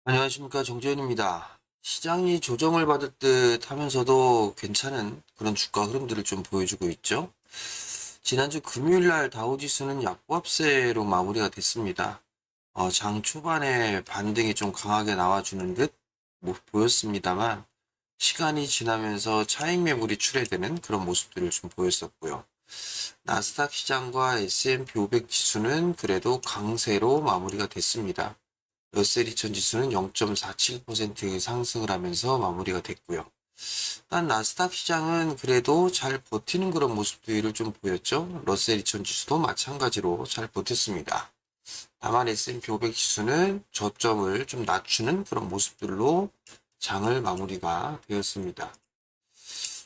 안녕하십니까, 정재현입니다. 시장이 조정을 받을 듯 하면서도 괜찮은 그런 주가 흐름들을 좀 보여주고 있죠. 지난주 금요일 날 다우지수는 약보합세로 마무리가 됐습니다. 장 초반에 반등이 좀 강하게 나와주는 듯 보였습니다만, 시간이 지나면서 차익 매물이 출회되는 그런 모습들을 좀 보였었고요. 나스닥 시장과 S&P 500 지수는 그래도 강세로 마무리가 됐습니다. 러셀 2000 지수는 0.47% 상승을 하면서 마무리가 됐고요. 단 나스닥 시장은 그래도 잘 버티는 그런 모습들을 좀 보였죠. 러셀 2000 지수도 마찬가지로 잘 버텼습니다. 다만 S&P 500 지수는 저점을 좀 낮추는 그런 모습들로 장을 마무리가 되었습니다.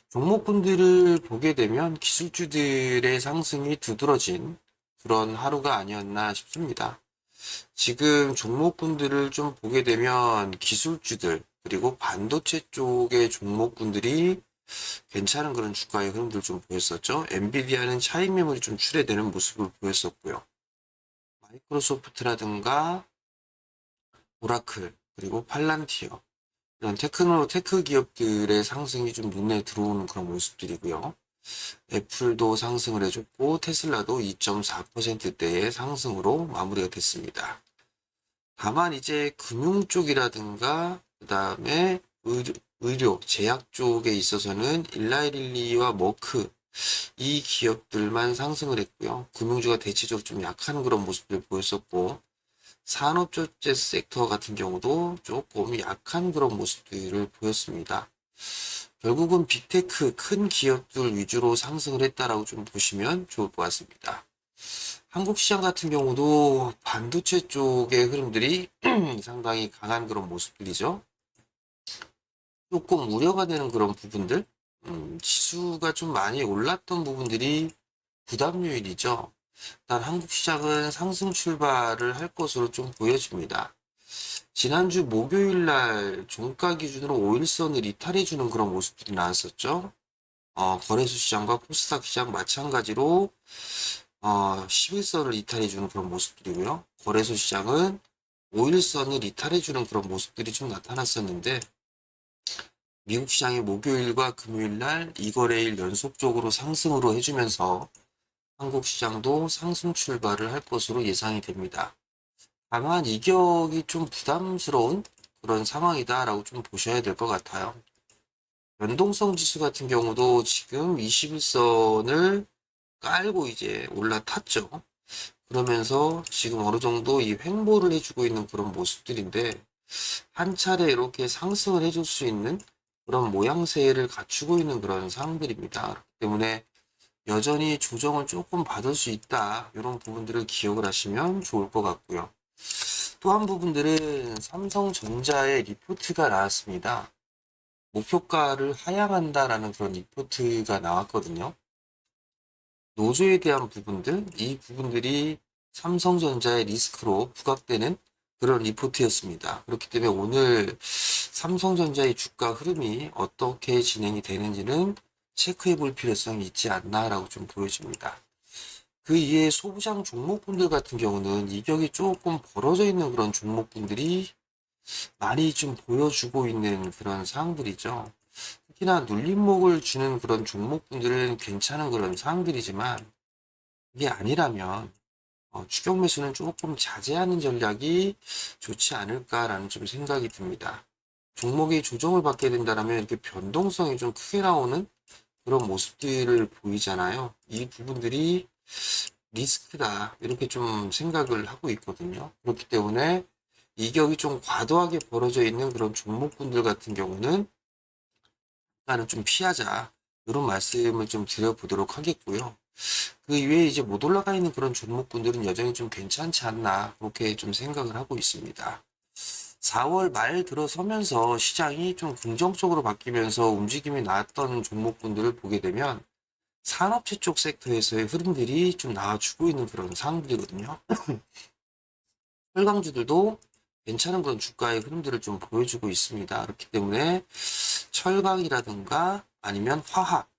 종목군들을 보게 되면 기술주들의 상승이 두드러진 그런 하루가 아니었나 싶습니다. 지금 종목군들을 좀 보게 되면 기술주들 그리고 반도체 쪽의 종목군들이 괜찮은 그런 주가의 흐름들 좀 보였었죠. 엔비디아는 차익 매물이 좀 출회되는 모습을 보였었고요. 마이크로소프트라든가 오라클 그리고 팔란티어 이런 테크 기업들의 상승이 좀 눈에 들어오는 그런 모습들이고요. 애플도 상승을 해줬고 테슬라도 2.4%대의 상승으로 마무리가 됐습니다. 다만 이제 금융 쪽이라든가 그다음에 의료, 제약 쪽에 있어서는 일라이릴리와 머크 이 기업들만 상승을 했고요. 금융주가 대체적으로 좀 약한 그런 모습을 보였었고 산업조제 섹터 같은 경우도 조금 약한 그런 모습들을 보였습니다. 결국은 빅테크 큰 기업들 위주로 상승을 했다라고 좀 보시면 좋을 것 같습니다. 한국 시장 같은 경우도 반도체 쪽의 흐름들이 상당히 강한 그런 모습들이죠. 조금 우려가 되는 그런 부분들, 지수가 좀 많이 올랐던 부분들이 부담 요인이죠. 일단 한국 시장은 상승 출발을 할 것으로 좀 보여집니다. 지난주 목요일 날 종가 기준으로 5일선을 이탈해주는 그런 모습들이 나왔었죠. 거래소 시장과 코스닥 시장 마찬가지로 11선을 이탈해주는 그런 모습들이고요. 거래소 시장은 5일선을 이탈해주는 그런 모습들이 좀 나타났었는데 미국 시장이 목요일과 금요일 날 2거래일 연속적으로 상승으로 해주면서 한국 시장도 상승 출발을 할 것으로 예상이 됩니다. 다만 이격이 좀 부담스러운 그런 상황이다라고 좀 보셔야 될 것 같아요. 연동성 지수 같은 경우도 지금 21선을 깔고 이제 올라탔죠. 그러면서 지금 어느 정도 이 횡보를 해주고 있는 그런 모습들인데 한 차례 이렇게 상승을 해줄 수 있는 그런 모양새를 갖추고 있는 그런 상황들입니다. 그렇기 때문에 여전히 조정을 조금 받을 수 있다. 이런 부분들을 기억을 하시면 좋을 것 같고요. 또 한 부분들은 삼성전자의 리포트가 나왔습니다. 목표가를 하향한다라는 그런 리포트가 나왔거든요. 노조에 대한 부분들, 이 부분들이 삼성전자의 리스크로 부각되는 그런 리포트였습니다. 그렇기 때문에 오늘 삼성전자의 주가 흐름이 어떻게 진행이 되는지는 체크해 볼 필요성이 있지 않나라고 좀 보여집니다. 그 이외에 소부장 종목군들 같은 경우는 이격이 조금 벌어져 있는 그런 종목군들이 많이 좀 보여주고 있는 그런 상황들이죠. 특히나 눌림목을 주는 그런 종목군들은 괜찮은 그런 상황들이지만 이게 아니라면 추격 매수는 조금 자제하는 전략이 좋지 않을까라는 좀 생각이 듭니다. 종목이 조정을 받게 된다면 이렇게 변동성이 좀 크게 나오는 그런 모습들을 보이잖아요. 이 부분들이 리스크다 이렇게 좀 생각을 하고 있거든요. 그렇기 때문에 이격이 좀 과도하게 벌어져 있는 그런 종목군들 같은 경우는 일단은 좀 피하자 이런 말씀을 좀 드려보도록 하겠고요. 그 이외에 이제 못 올라가 있는 그런 종목군들은 여전히 좀 괜찮지 않나 그렇게 좀 생각을 하고 있습니다. 4월 말 들어서면서 시장이 좀 긍정적으로 바뀌면서 움직임이 나왔던 종목군들을 보게 되면 산업체 쪽 섹터에서의 흐름들이 좀 나와주고 있는 그런 상황들이거든요. 철강주들도 괜찮은 그런 주가의 흐름들을 좀 보여주고 있습니다. 그렇기 때문에 철강이라든가 아니면 화학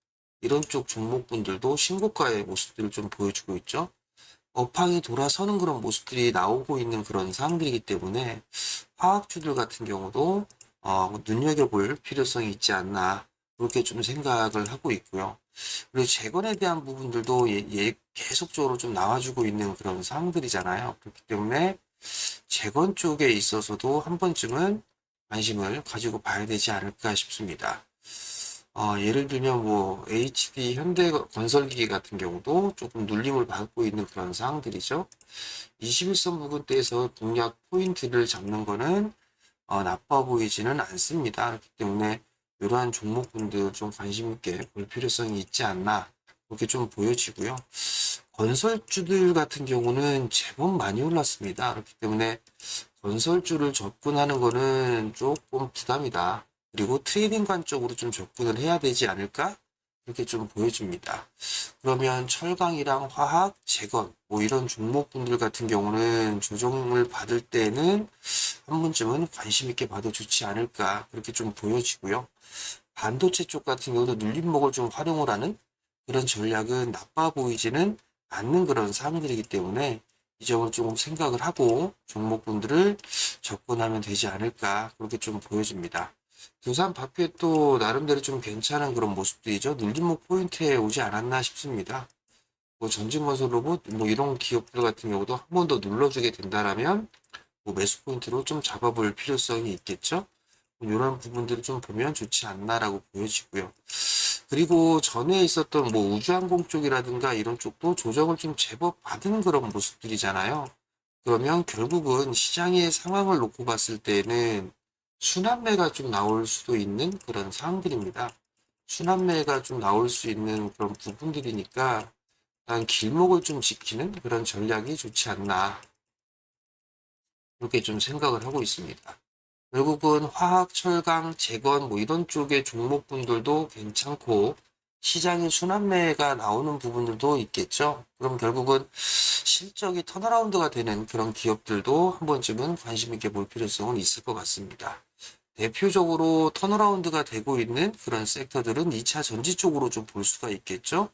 이런 쪽 종목분들도 신고가의 모습들을 좀 보여주고 있죠. 업황이 돌아서는 그런 모습들이 나오고 있는 그런 상황들이기 때문에 화학주들 같은 경우도 눈여겨볼 필요성이 있지 않나 그렇게 좀 생각을 하고 있고요. 그리고 재건에 대한 부분들도 계속적으로 좀 나와주고 있는 그런 사항들이잖아요. 그렇기 때문에 재건 쪽에 있어서도 한 번쯤은 관심을 가지고 봐야 되지 않을까 싶습니다. 예를 들면 뭐 HD 현대건설기기 같은 경우도 조금 눌림을 받고 있는 그런 사항들이죠. 21선 부근대에서 공략 포인트를 잡는 거는 나빠 보이지는 않습니다. 그렇기 때문에 이러한 종목군들 좀 관심 있게 볼 필요성이 있지 않나 그렇게 좀 보여지고요. 건설주들 같은 경우는 제법 많이 올랐습니다. 그렇기 때문에 건설주를 접근하는 거는 조금 부담이다. 그리고 트레이딩 관점으로 좀 접근을 해야 되지 않을까? 이렇게 좀 보여집니다. 그러면 철강이랑 화학, 재건 뭐 이런 종목분들 같은 경우는 조정을 받을 때는 한 번쯤은 관심 있게 봐도 좋지 않을까 그렇게 좀 보여지고요. 반도체 쪽 같은 경우도 눌림목을 좀 활용을 하는 그런 전략은 나빠 보이지는 않는 그런 사항들이기 때문에 이 점을 조금 생각을 하고 종목분들을 접근하면 되지 않을까 그렇게 좀 보여집니다. 두산 바피또 나름대로 좀 괜찮은 그런 모습들이죠. 눌림목 포인트에 오지 않았나 싶습니다. 뭐 전진건설 로봇 뭐 이런 기업들 같은 경우도 한 번 더 눌러주게 된다라면 뭐 매수 포인트로 좀 잡아볼 필요성이 있겠죠. 뭐 이런 부분들을 좀 보면 좋지 않나라고 보여지고요. 그리고 전에 있었던 뭐 우주항공 쪽이라든가 이런 쪽도 조정을 좀 제법 받은 그런 모습들이잖아요. 그러면 결국은 시장의 상황을 놓고 봤을 때는 순환매가 좀 나올 수도 있는 그런 상황들입니다. 순환매가 좀 나올 수 있는 그런 부분들이니까 일단 길목을 좀 지키는 그런 전략이 좋지 않나 그렇게 좀 생각을 하고 있습니다. 결국은 화학, 철강, 재건 뭐 이런 쪽의 종목분들도 괜찮고 시장의 순환매가 나오는 부분들도 있겠죠. 그럼 결국은 실적이 턴어라운드가 되는 그런 기업들도 한 번쯤은 관심 있게 볼 필요성은 있을 것 같습니다. 대표적으로 턴어라운드가 되고 있는 그런 섹터들은 2차 전지 쪽으로 좀 볼 수가 있겠죠.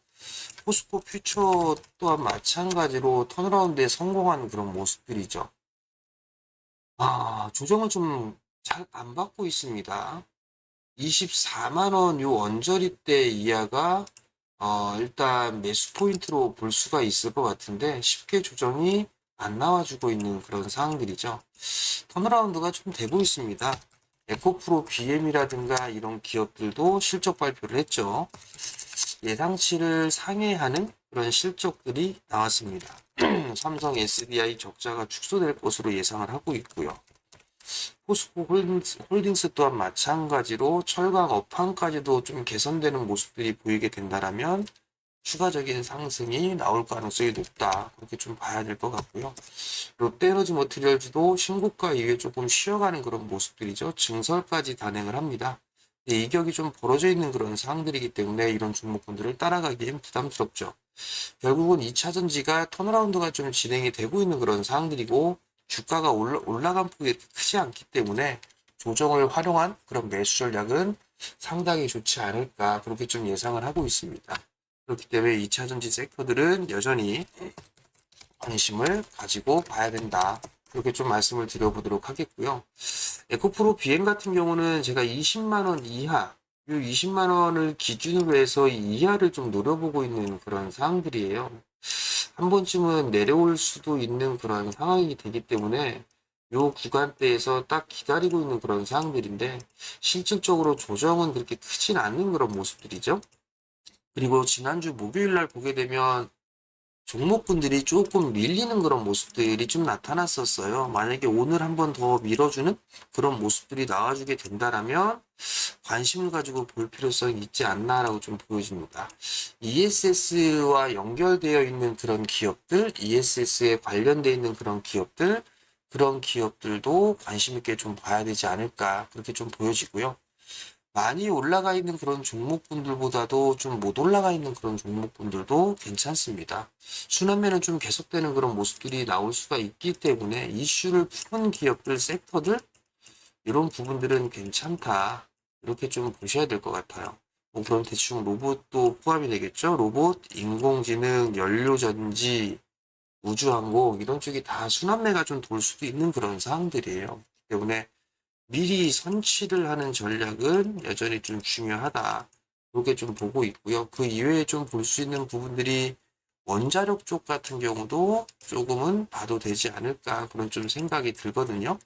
포스코 퓨처 또한 마찬가지로 턴어라운드에 성공한 그런 모습들이죠. 조정을 좀 잘 안 받고 있습니다. 24만 원 요 언저리 때 이하가 일단 매수 포인트로 볼 수가 있을 것 같은데 쉽게 조정이 안 나와주고 있는 그런 상황들이죠. 턴어라운드가 좀 되고 있습니다. 에코프로 BM이라든가 이런 기업들도 실적 발표를 했죠. 예상치를 상회하는 그런 실적들이 나왔습니다. 삼성 SDI 적자가 축소될 것으로 예상을 하고 있고요. 포스코 홀딩스 또한 마찬가지로 철강 업황까지도 좀 개선되는 모습들이 보이게 된다라면 추가적인 상승이 나올 가능성이 높다. 그렇게 좀 봐야 될 것 같고요. 롯데에너지 머티리얼즈도 신고가 이후에 조금 쉬어가는 그런 모습들이죠. 증설까지 단행을 합니다. 이격이 좀 벌어져 있는 그런 상황들이기 때문에 이런 종목군들을 따라가기엔 부담스럽죠. 결국은 2차 전지가 턴어라운드가 좀 진행이 되고 있는 그런 상황들이고 주가가 올라간 폭이 크지 않기 때문에 조정을 활용한 그런 매수 전략은 상당히 좋지 않을까 그렇게 좀 예상을 하고 있습니다. 그렇기 때문에 2차 전지 섹터들은 여전히 관심을 가지고 봐야 된다. 그렇게 좀 말씀을 드려보도록 하겠고요. 에코프로 비행 같은 경우는 제가 20만 원 이하, 이 20만 원을 기준으로 해서 이하를 좀 노려보고 있는 그런 상황들이에요. 한 번쯤은 내려올 수도 있는 그런 상황이 되기 때문에 요 구간대에서 딱 기다리고 있는 그런 상황들인데 실질적으로 조정은 그렇게 크진 않는 그런 모습들이죠. 그리고 지난주 목요일 날 보게 되면 종목분들이 조금 밀리는 그런 모습들이 좀 나타났었어요. 만약에 오늘 한 번 더 밀어주는 그런 모습들이 나와주게 된다라면 관심을 가지고 볼 필요성이 있지 않나라고 좀 보여집니다. ESS와 연결되어 있는 그런 기업들, ESS에 관련되어 있는 그런 기업들도 관심 있게 좀 봐야 되지 않을까 그렇게 좀 보여지고요. 많이 올라가 있는 그런 종목분들보다도 좀 못 올라가 있는 그런 종목분들도 괜찮습니다. 순환매는 좀 계속되는 그런 모습들이 나올 수가 있기 때문에 이슈를 푸는 기업들, 섹터들 이런 부분들은 괜찮다. 이렇게 좀 보셔야 될 것 같아요. 뭐 그럼 대충 로봇도 포함이 되겠죠? 로봇, 인공지능, 연료전지, 우주항공 이런 쪽이 다 순환매가 좀 돌 수도 있는 그런 상황들이에요. 때문에 미리 선취를 하는 전략은 여전히 좀 중요하다. 이렇게 좀 보고 있고요. 그 이외에 좀 볼 수 있는 부분들이 원자력 쪽 같은 경우도 조금은 봐도 되지 않을까 그런 좀 생각이 들거든요.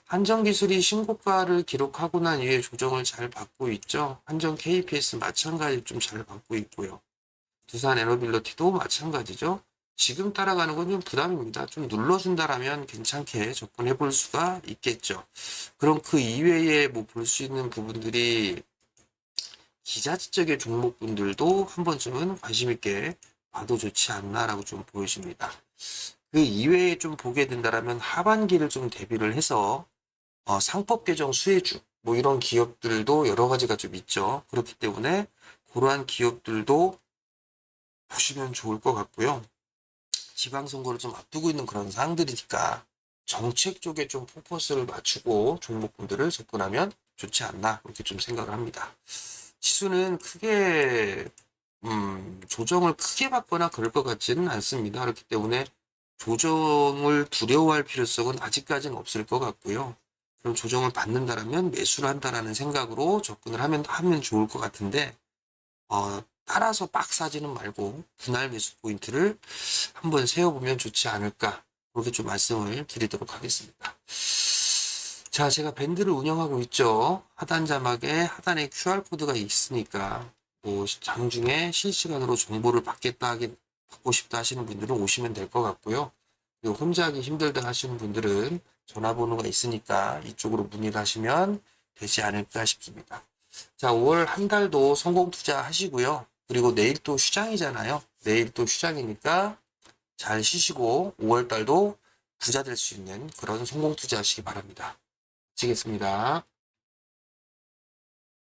한전기술이 신고가를 기록하고 난 이후에 조정을 잘 받고 있죠. 한전 KPS 마찬가지 좀 잘 받고 있고요. 두산 에너빌리티도 마찬가지죠. 지금 따라가는 건 좀 부담입니다. 좀 눌러준다라면 괜찮게 접근해 볼 수가 있겠죠. 그럼 그 이외에 뭐 볼 수 있는 부분들이 기자지적인 종목분들도 한 번쯤은 관심 있게 봐도 좋지 않나라고 좀 보여집니다. 그 이외에 좀 보게 된다라면 하반기를 좀 대비를 해서 상법 개정 수혜주 뭐 이런 기업들도 여러 가지가 좀 있죠. 그렇기 때문에 그러한 기업들도 보시면 좋을 것 같고요. 지방선거를 좀 앞두고 있는 그런 상황들이니까 정책 쪽에 좀 포커스를 맞추고 종목군들을 접근하면 좋지 않나 이렇게 좀 생각을 합니다. 지수는 크게 조정을 크게 받거나 그럴 것 같지는 않습니다. 그렇기 때문에 조정을 두려워할 필요성은 아직까지는 없을 것 같고요. 그럼 조정을 받는다라면 매수를 한다라는 생각으로 접근을 하면 좋을 것 같은데 따라서 빡 사지는 말고 분할 매수 포인트를 한번 세워보면 좋지 않을까 그렇게 좀 말씀을 드리도록 하겠습니다. 자, 제가 밴드를 운영하고 있죠. 하단 자막에 하단에 QR코드가 있으니까 뭐 장중에 실시간으로 정보를 받고 싶다 하시는 분들은 오시면 될 것 같고요. 그리고 혼자 하기 힘들다 하시는 분들은 전화번호가 있으니까 이쪽으로 문의를 하시면 되지 않을까 싶습니다. 자, 5월 한 달도 성공 투자 하시고요. 그리고 내일 또 휴장이잖아요. 내일 또 휴장이니까 잘 쉬시고 5월 달도 부자 될 수 있는 그런 성공 투자 하시기 바랍니다. 마치겠습니다.